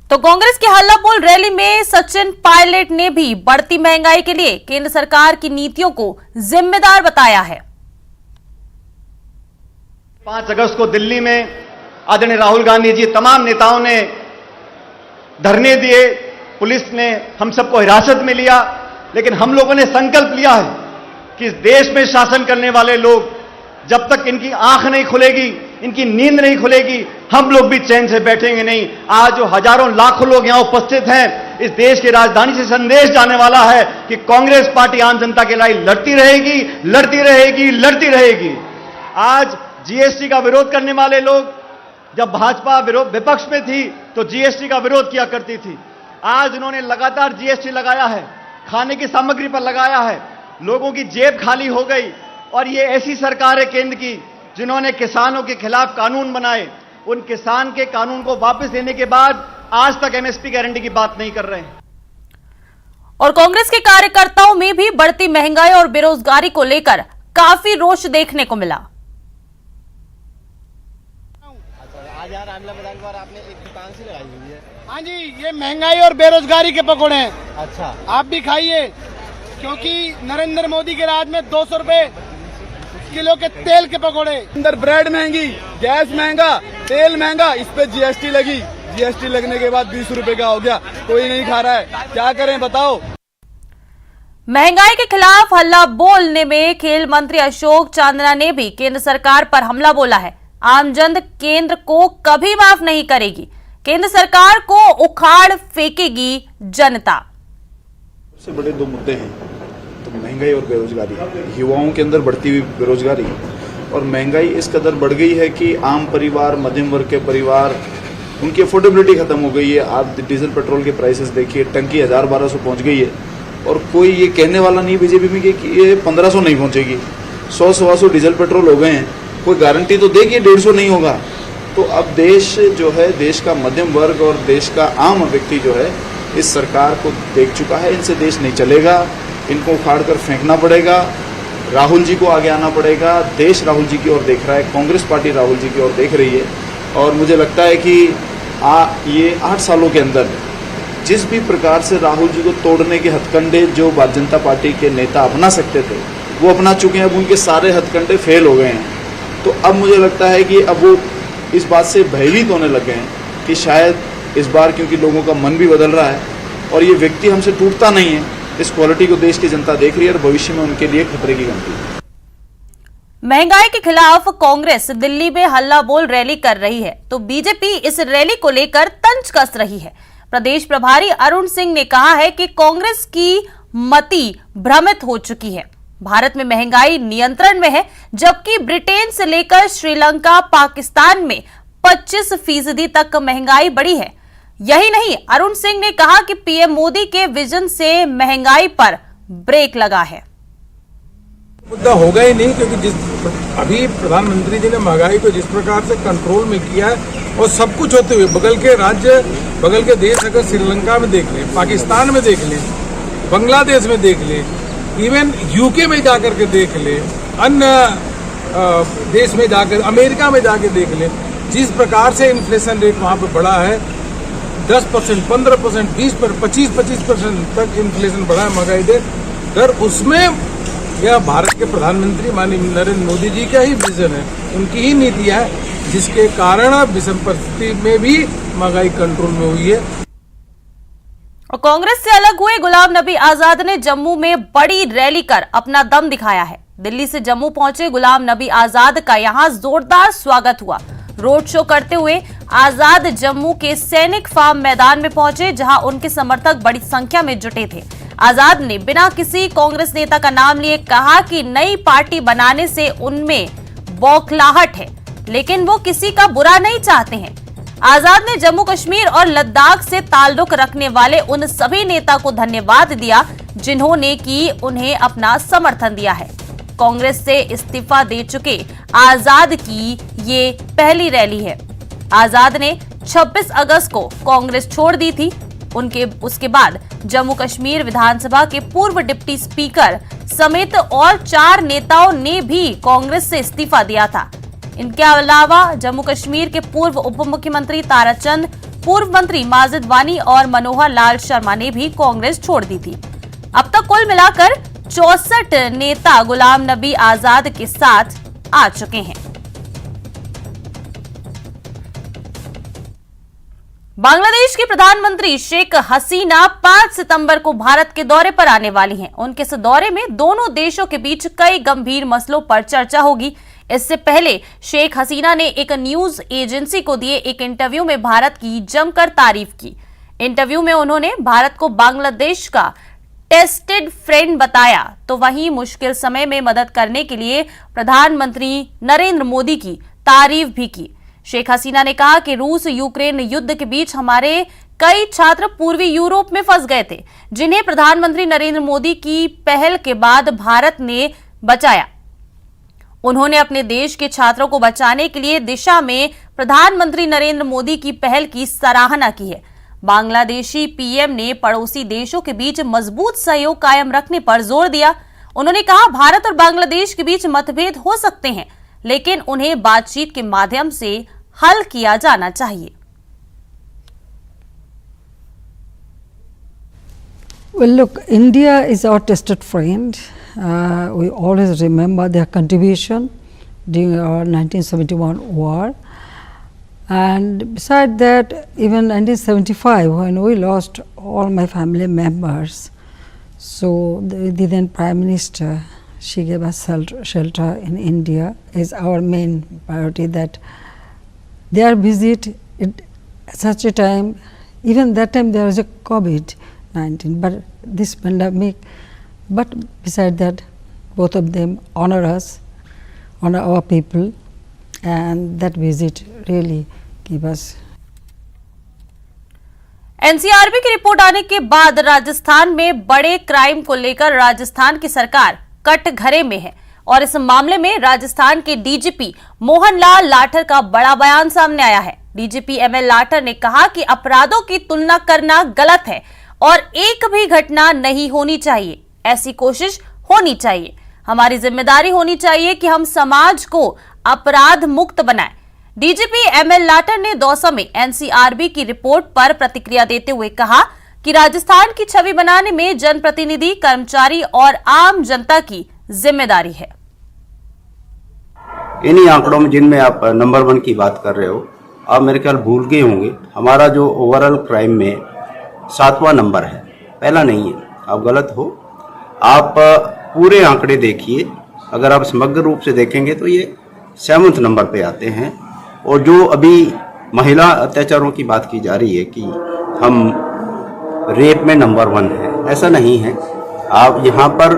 तो कांग्रेस की हल्ला बोल रैली में सचिन पायलट ने भी बढ़ती महंगाई के लिए केंद्र सरकार की नीतियों को जिम्मेदार बताया है। 5 अगस्त को दिल्ली में आदरणीय राहुल गांधी जी तमाम नेताओं ने धरने दिए, पुलिस ने हम सबको हिरासत में लिया, लेकिन हम लोगों ने संकल्प लिया है कि इस देश में शासन करने वाले लोग जब तक इनकी आंख नहीं खुलेगी, इनकी नींद नहीं खुलेगी, हम लोग भी चैन से बैठेंगे नहीं। आज जो हजारों लाखों लोग यहां उपस्थित हैं, इस देश की राजधानी से संदेश जाने वाला है कि कांग्रेस पार्टी आम जनता की लड़ाई लड़ती रहेगी, लड़ती रहेगी, लड़ती रहेगी। आज जीएसटी का विरोध करने वाले लोग जब भाजपा विपक्ष में थी तो जीएसटी का विरोध किया करती थी। आज उन्होंने लगातार जीएसटी लगाया है, खाने की सामग्री पर लगाया है, लोगों की जेब खाली हो गई। और ये ऐसी सरकार है केंद्र की जिन्होंने किसानों के खिलाफ कानून बनाए, उन किसान के कानून को वापस लेने के बाद आज तक एमएसपी गारंटी की बात नहीं कर रहे हैं। और कांग्रेस के कार्यकर्ताओं में भी बढ़ती महंगाई और बेरोजगारी को लेकर काफी रोष देखने को मिला। आज यहाँ रामलीला मैदान पर आपने एक दुकान सी लगाई हुई है। हाँ जी, ये महंगाई और बेरोजगारी के पकौड़े हैं। अच्छा, आप भी खाइए, क्योंकि नरेंद्र मोदी के राज में 200 रुपए किलो के तेल के पकौड़े। अंदर ब्रेड महंगी, गैस महंगा, तेल महंगा, इस पे जीएसटी लगी। जीएसटी लगने के बाद 20 रुपए का हो गया, कोई नहीं खा रहा है, क्या करें बताओ। महंगाई के खिलाफ हल्ला बोलने में खेल मंत्री अशोक चांदना ने भी केंद्र सरकार पर हमला बोला है। आमजन केंद्र को कभी माफ नहीं करेगी, केंद्र सरकार को उखाड़ फेंकेगी जनता। सबसे बड़े 2 मुद्दे हैं, तो महंगाई और बेरोजगारी। युवाओं के अंदर बढ़ती हुई बेरोजगारी और महंगाई इस कदर बढ़ गई है कि आम परिवार, मध्यम वर्ग के परिवार, उनकी अफोर्डेबिलिटी खत्म हो गई है। आप डीजल पेट्रोल के प्राइसेस देखिए, टंकी 1000-1200 पहुंच गई है और कोई ये कहने वाला नहीं बीजेपी में कि ये 1500 नहीं पहुंचेगी। 100-125 डीजल पेट्रोल हो गए हैं, कोई गारंटी तो दे कि 150 नहीं होगा। तो अब देश जो है, देश का मध्यम वर्ग और देश का आम व्यक्ति जो है इस सरकार को देख चुका है। इनसे देश नहीं चलेगा, इनको उखाड़ कर फेंकना पड़ेगा। राहुल जी को आगे आना पड़ेगा। देश राहुल जी की ओर देख रहा है, कांग्रेस पार्टी राहुल जी की ओर देख रही है। और मुझे लगता है कि ये 8 सालों के अंदर जिस भी प्रकार से राहुल जी को तोड़ने के हथकंडे जो भारतीय जनता पार्टी के नेता अपना सकते थे वो अपना चुके हैं। अब उनके सारे हथकंडे फेल हो गए हैं। तो अब मुझे लगता है कि अब वो इस बात से भयभीत होने लगे हैं कि शायद इस बार, क्योंकि लोगों का मन भी बदल रहा है और ये व्यक्ति हमसे टूटता नहीं है, इस क्वालिटी को देश की जनता देख रही है और भविष्य में उनके लिए खतरे की घंटी है। महंगाई के खिलाफ कांग्रेस दिल्ली में हल्ला बोल रैली कर रही है तो बीजेपी इस रैली को लेकर तंज कस रही है। प्रदेश प्रभारी अरुण सिंह ने कहा है कि कांग्रेस की मति भ्रमित हो चुकी है। भारत में महंगाई नियंत्रण में है, जबकि ब्रिटेन से लेकर श्रीलंका, पाकिस्तान में 25% तक महंगाई बढ़ी है। यही नहीं, अरुण सिंह ने कहा कि पीएम मोदी के विजन से महंगाई पर ब्रेक लगा है। मुद्दा होगा ही नहीं, क्योंकि अभी प्रधानमंत्री जी ने महंगाई को जिस प्रकार से कंट्रोल में किया है और सब कुछ होते हुए बगल के राज्य, बगल के देश, अगर श्रीलंका में देख लें, पाकिस्तान में देख लें, बांग्लादेश में देख लें, इवन यूके में जाकर के देख ले, अन्य देश में जाकर, अमेरिका में जाकर देख ले, जिस प्रकार से इन्फ्लेशन रेट वहां पर बढ़ा है, 10%, 15%, 20%, 25% तक इन्फ्लेशन बढ़ा है महंगाई दर। उसमें यह भारत के प्रधानमंत्री माननीय नरेंद्र मोदी जी का ही विजन है, उनकी ही नीति है, जिसके कारण विषम परिस्थिति में भी महंगाई कंट्रोल में हुई है। और कांग्रेस से अलग हुए गुलाम नबी आजाद ने जम्मू में बड़ी रैली कर अपना दम दिखाया है। दिल्ली से जम्मू पहुंचे गुलाम नबी आजाद का यहां जोरदार स्वागत हुआ। रोड शो करते हुए आजाद जम्मू के सैनिक फार्म मैदान में पहुंचे, जहां उनके समर्थक बड़ी संख्या में जुटे थे। आजाद ने बिना किसी कांग्रेस नेता का नाम लिए कहा कि नई पार्टी बनाने से उनमें बौखलाहट है, लेकिन वो किसी का बुरा नहीं चाहते हैं। आजाद ने जम्मू कश्मीर और लद्दाख से ताल्लुक रखने वाले उन सभी नेता को धन्यवाद दिया जिन्होंने कि उन्हें अपना समर्थन दिया है। कांग्रेस से इस्तीफा दे चुके आजाद की ये पहली रैली है। आजाद ने 26 अगस्त को कांग्रेस छोड़ दी थी। उसके बाद जम्मू कश्मीर विधानसभा के पूर्व डिप्टी स्पीकर समेत और 4 नेताओं ने भी कांग्रेस से इस्तीफा दिया था। इनके अलावा जम्मू कश्मीर के पूर्व उप मुख्यमंत्री ताराचंद पूर्व मंत्री माजिद वानी और मनोहर लाल शर्मा ने भी कांग्रेस छोड़ दी थी। अब तक कुल मिलाकर 64 नेता गुलाम नबी आजाद के साथ आ चुके हैं। बांग्लादेश की प्रधानमंत्री शेख हसीना 5 सितंबर को भारत के दौरे पर आने वाली हैं। उनके इस दौरे में दोनों देशों के बीच कई गंभीर मसलों पर चर्चा होगी। इससे पहले शेख हसीना ने एक न्यूज एजेंसी को दिए एक इंटरव्यू में भारत की जमकर तारीफ की। इंटरव्यू में उन्होंने भारत को बांग्लादेश का टेस्टेड फ्रेंड बताया, तो वहीं मुश्किल समय में मदद करने के लिए प्रधानमंत्री नरेंद्र मोदी की तारीफ भी की। शेख हसीना ने कहा कि रूस यूक्रेन युद्ध के बीच हमारे कई छात्र पूर्वी यूरोप में फंस गए थे, जिन्हें प्रधानमंत्री नरेंद्र मोदी की पहल के बाद भारत ने बचाया। उन्होंने अपने देश के छात्रों को बचाने के लिए दिशा में प्रधानमंत्री नरेंद्र मोदी की पहल की सराहना की है। बांग्लादेशी पीएम ने पड़ोसी देशों के बीच मजबूत सहयोग कायम रखने पर जोर दिया। उन्होंने कहा, भारत और बांग्लादेश के बीच मतभेद हो सकते हैं, लेकिन उन्हें बातचीत के माध्यम से हल किया जाना चाहिए। Well, look, India is our tested friend. We always remember their contribution during our 1971 war. And besides that, even 1975, when we lost all my family members, so the then Prime Minister, she gave us shelter in India, is our main priority. That their visit at such a time, even that time there was a COVID-19, but this pandemic, but beside that, both of them honor us, honor our people, and that visit really give us. NCRB की report आने के बाद राजस्थान में बड़े crime को लेकर राजस्थान की सरकार कटघरे में है और इस मामले में राजस्थान के डीजीपी मोहन लाल लाठर का बड़ा बयान सामने आया है। डीजीपी एमएल लाठर ने कहा कि अपराधों की तुलना करना गलत है और एक भी घटना नहीं होनी चाहिए। ऐसी कोशिश होनी चाहिए। हमारी जिम्मेदारी होनी चाहिए कि हम समाज को अपराध मुक्त बनाएं। डीजीपी एमएल लाठर ने दौसा में एनसीआरबी की रिपोर्ट पर प्रतिक्रिया देते हुए कहा कि राजस्थान की छवि बनाने में जनप्रतिनिधि, कर्मचारी और आम जनता की जिम्मेदारी है। इन्हीं आंकड़ों में जिनमें आप नंबर 1 की बात कर रहे हो, आप मेरे ख्याल भूल गए होंगे, हमारा जो ओवरऑल क्राइम में 7वां नंबर है, पहला नहीं है। आप गलत हो। आप पूरे आंकड़े देखिए, अगर आप समग्र रूप से देखेंगे तो ये 7वें नंबर पे आते हैं। और जो अभी महिला अत्याचारों की बात की जा रही है कि हम रेप में नंबर 1 है, ऐसा नहीं है। आप यहाँ पर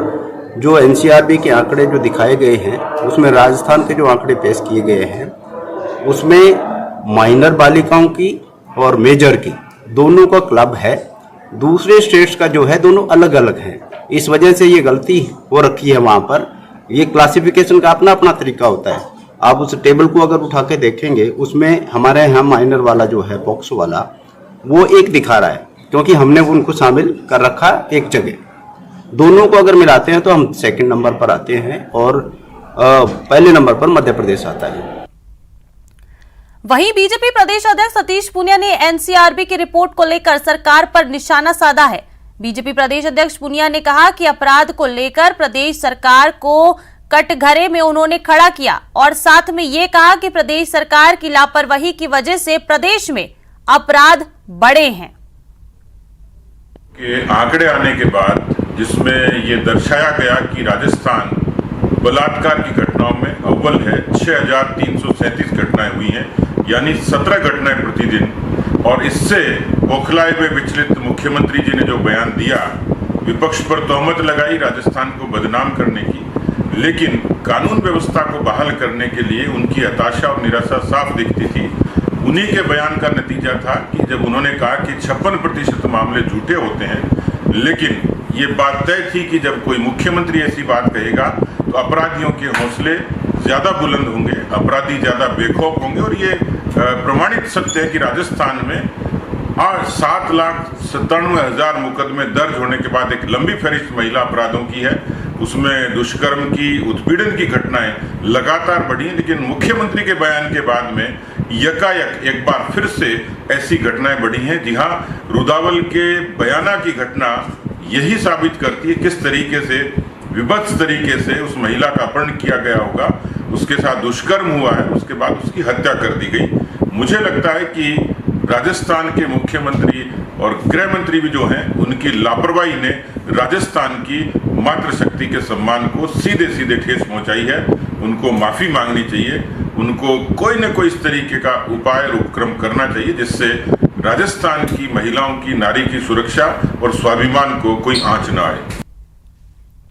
जो एनसीआरबी के आंकड़े जो दिखाए गए हैं, उसमें राजस्थान के जो आंकड़े पेश किए गए हैं, उसमें माइनर बालिकाओं की और मेजर की दोनों का क्लब है। दूसरे स्टेट्स का जो है दोनों अलग अलग हैं। इस वजह से ये गलती हो रखी है वहाँ पर। ये क्लासिफिकेशन का अपना अपना तरीका होता है। आप उस टेबल को अगर उठा के देखेंगे, उसमें हमारे यहाँ माइनर वाला जो है पॉक्सो वाला, वो एक दिखा रहा है, क्योंकि हमने उनको शामिल कर रखा एक जगह। दोनों को अगर मिलाते हैं तो हम 2nd नंबर पर आते हैं और पहले नंबर पर मध्य प्रदेश आता है। वहीं बीजेपी प्रदेश अध्यक्ष सतीश पूनिया ने एनसीआरबी की रिपोर्ट को लेकर सरकार पर निशाना साधा है। बीजेपी प्रदेश अध्यक्ष पूनिया ने कहा कि अपराध को लेकर प्रदेश सरकार को कटघरे में उन्होंने खड़ा किया और साथ में ये कहा कि प्रदेश सरकार की लापरवाही की वजह से प्रदेश में अपराध बढ़े हैं। के आंकड़े आने के बाद जिसमें ये दर्शाया गया कि राजस्थान बलात्कार की घटनाओं में अव्वल है। 6,337 घटनाएं हुई हैं, यानी 17 घटनाएं प्रतिदिन। और इससे बौखलाए हुए विचलित मुख्यमंत्री जी ने जो बयान दिया, विपक्ष पर तोहमत लगाई राजस्थान को बदनाम करने की, लेकिन कानून व्यवस्था को बहाल करने के लिए उनकी हताशा और निराशा साफ दिखती थी। उन्हीं के बयान का नतीजा था कि जब उन्होंने कहा कि 56% मामले झूठे होते हैं, लेकिन ये बात तय थी कि जब कोई मुख्यमंत्री ऐसी बात कहेगा तो अपराधियों के हौसले ज़्यादा बुलंद होंगे, अपराधी ज़्यादा बेखौफ होंगे। और ये प्रमाणित सत्य है कि राजस्थान में 7,97,000 मुकदमे दर्ज होने के बाद एक लंबी फहरिस्त महिला अपराधों की है। उसमें दुष्कर्म की, उत्पीड़न की घटनाएं लगातार बढ़ी, लेकिन मुख्यमंत्री के बयान के बाद में यकायक एक बार फिर से ऐसी घटनाएं बढ़ी हैं। जी हाँ, रुदावल के बयाना की घटना यही साबित करती है किस तरीके से विभत्स तरीके से उस महिला का अपहरण किया गया होगा, उसके साथ दुष्कर्म हुआ है, उसके बाद उसकी हत्या कर दी गई। मुझे लगता है कि राजस्थान के मुख्यमंत्री और गृह मंत्री भी जो हैं, उनकी लापरवाही ने राजस्थान की मातृशक्ति के सम्मान को सीधे सीधे ठेस पहुंचाई है। उनको माफी मांगनी चाहिए, उनको कोई न कोई इस तरीके का उपाय और उपक्रम करना चाहिए जिससे राजस्थान की महिलाओं की, नारी की सुरक्षा और स्वाभिमान को कोई आंच न आए।